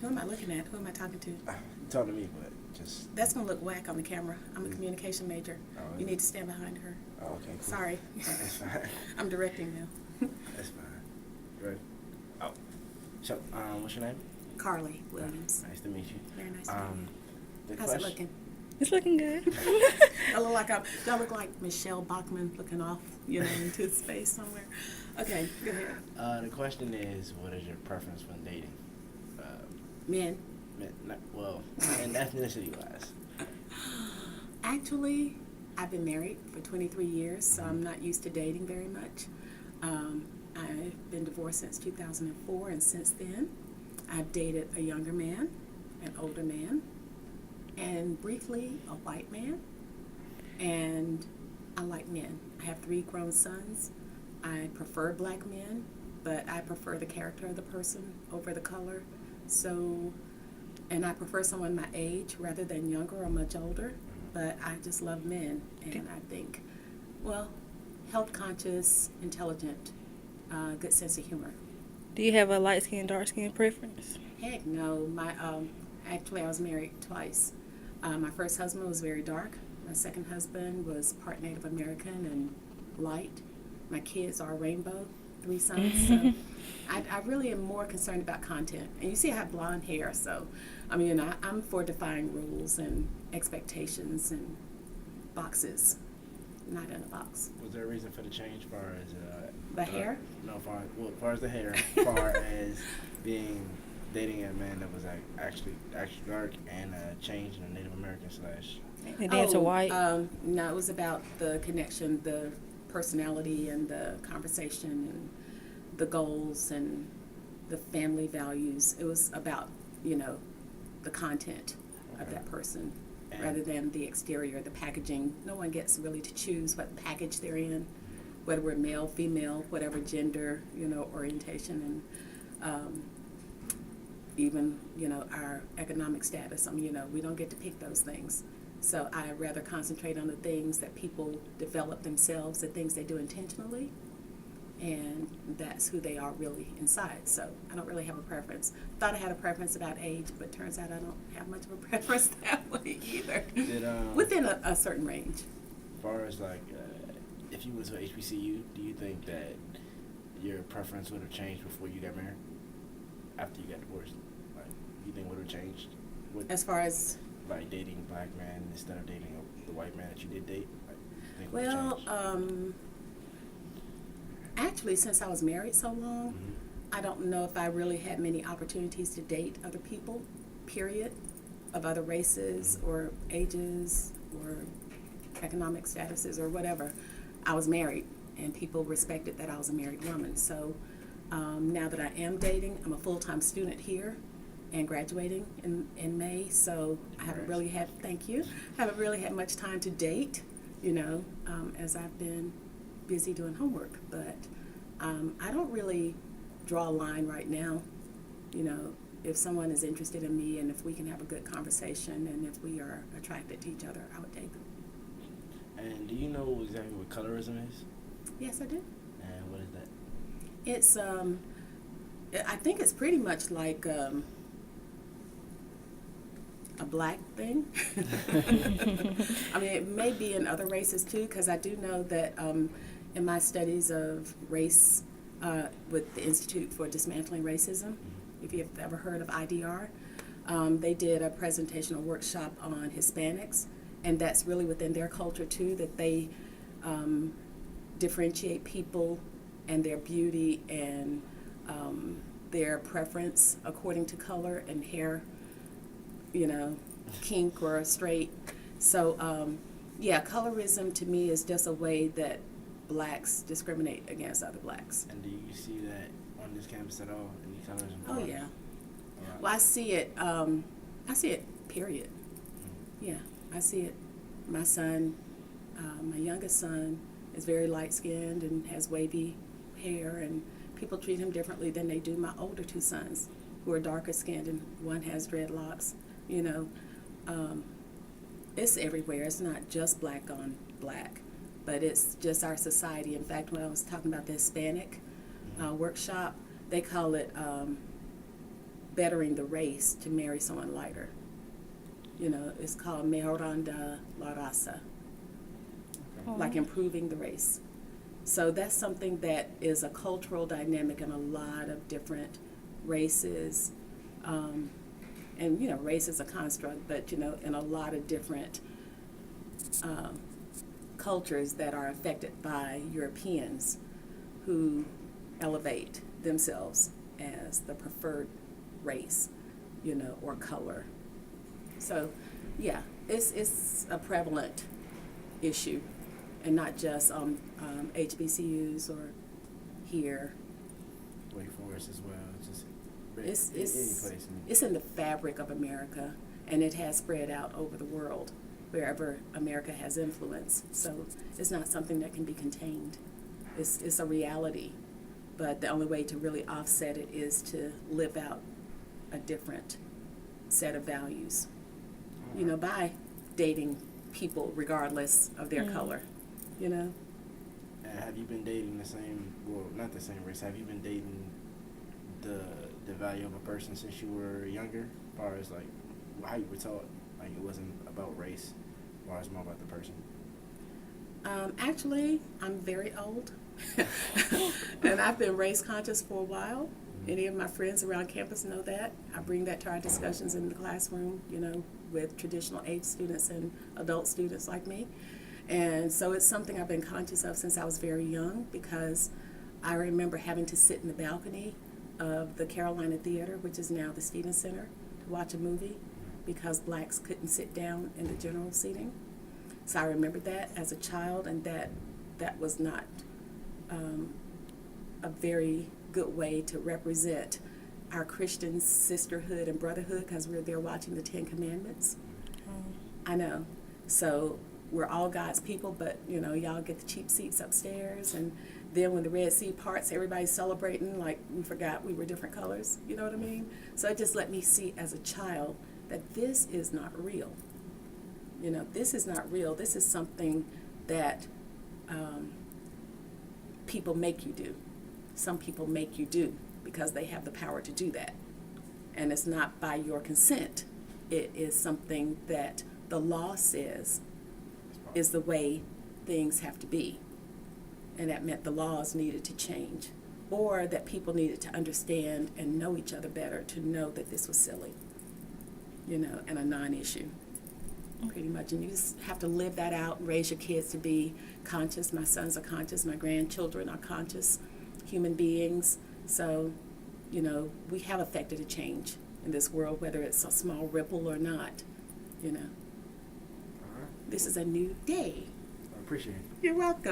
Who am I looking at? Who am I talking to? Talk to me, but just. That's going to look whack on the camera. I'm a communication major. Oh, You is need it? to stand behind her. Oh, okay, cool. Sorry. That's fine. I'm directing now. That's fine. Ready? Oh. So, what's your name? Carly Williams. Nice to meet you. Very nice to meet you. The How's it looking? It's looking good. I look like do I look like Michelle Bachman looking off, into space somewhere? Okay, go ahead. The question is, what is your preference when dating? Men. And ethnicity-wise. Actually, I've been married for 23 years, so I'm not used to dating very much. I've been divorced since 2004, and since then, I've dated a younger man, an older man, and briefly a white man. And I like men. I have 3 grown sons. I prefer black men, but I prefer the character of the person over the color. So, and I prefer someone my age rather than younger or much older. But I just love men, and I think, health conscious, intelligent, good sense of humor. Do you have a light skin, dark skin preference? Heck no. Actually, I was married twice. My first husband was very dark. My second husband was part Native American and light. My kids are rainbow, 3 sons. So I really am more concerned about content. And you see I have blonde hair, so I'm for defying rules and expectations and boxes, not in a box. Was there a reason for the change, far as The hair? No, far as the hair, far as dating a man that was actually dark and change in the Native American / And then to white? No, it was about the connection, the personality, and the conversation, and the goals, and the family values. It was about, the content of that person rather than the exterior, the packaging. No one gets really to choose what package they're in, whether we're male, female, whatever gender, orientation, and even, our economic status. We don't get to pick those things. So I rather concentrate on the things that people develop themselves, the things they do intentionally, and that's who they are really inside. So I don't really have a preference. Thought I had a preference about age, but turns out I don't have much of a preference that way either. Within a certain range. As far as if you went to HBCU, do you think that your preference would have changed before you got married? After you got divorced? You think would have changed? As far as? Dating a black man instead of dating the white man that you did date? Actually, since I was married so long, I don't know if I really had many opportunities to date other people, period, of other races or ages or economic statuses or whatever. I was married, and people respected that I was a married woman. So now that I am dating, I'm a full-time student here and graduating in May, so I haven't really had, much time to date, as I've been busy doing homework. But I don't really draw a line right now. If someone is interested in me and if we can have a good conversation and if we are attracted to each other, I would date them. And do you know exactly what colorism is? Yes, I do. And what is that? It's, I think it's pretty much like a black thing. It may be in other races too, because I do know that in my studies of race with the Institute for Dismantling Racism, if you've ever heard of IDR, they did a presentation or workshop on Hispanics, and that's really within their culture too, that they differentiate people and their beauty and their preference according to color and hair, kink or straight. So, colorism to me is just a way that blacks discriminate against other blacks. And do you see that on this campus at all? Any colorism? Oh, yeah. Right. Well, I see it, period. Yeah, I see it. My son, my youngest son, is very light-skinned and has wavy hair, and people treat him differently than they do my older 2 sons, who are darker skinned, and one has dreadlocks. It's everywhere. It's not just black on black, but it's just our society. In fact, when I was talking about the Hispanic workshop, they call it bettering the race to marry someone lighter. You know, it's called mejorando la raza, like improving the race. So that's something that is a cultural dynamic in a lot of different races. And, you know, race is a construct, but, you know, in a lot of different cultures that are affected by Europeans who elevate themselves as the preferred race, you know, or color. So, yeah, it's a prevalent issue, and not just HBCUs or here. Wake Forest as well. Just It's any place. it's in the fabric of America, and it has spread out over the world wherever America has influence. So it's not something that can be contained. It's a reality, but the only way to really offset it is to live out a different set of values. You know, by dating people regardless of their color. You know. Have you been dating the same? Well, not the same race. Have you been dating the value of a person since you were younger? As far as like how you were taught, like it wasn't about race, as far as more about the person. Actually, I'm very old, and I've been race conscious for a while. Any of my friends around campus know that. I bring that to our discussions in the classroom, you know, with traditional age students and adult students like me. And so it's something I've been conscious of since I was very young, because I remember having to sit in the balcony of the Carolina Theater, which is now the Stevens Center, to watch a movie because blacks couldn't sit down in the general seating. So I remember that as a child, and that was not a very good way to represent our Christian sisterhood and brotherhood, because we're there watching the Ten Commandments. I know. So we're all God's people, but, you know, y'all get the cheap seats upstairs, and then when the Red Sea parts, everybody's celebrating like we forgot we were different colors. You know what I mean? So it just let me see as a child that this is not real. You know, this is not real. This is something that people make you do. Some people make you do because they have the power to do that. And it's not by your consent. It is something that the law says is the way things have to be. And that meant the laws needed to change, or that people needed to understand and know each other better to know that this was silly, you know, and a non-issue, pretty much. And you just have to live that out and raise your kids to be conscious. My sons are conscious. My grandchildren are conscious human beings. So, you know, we have affected a change in this world, whether it's a small ripple or not, you know. All right. This is a new day. I appreciate it. You're welcome.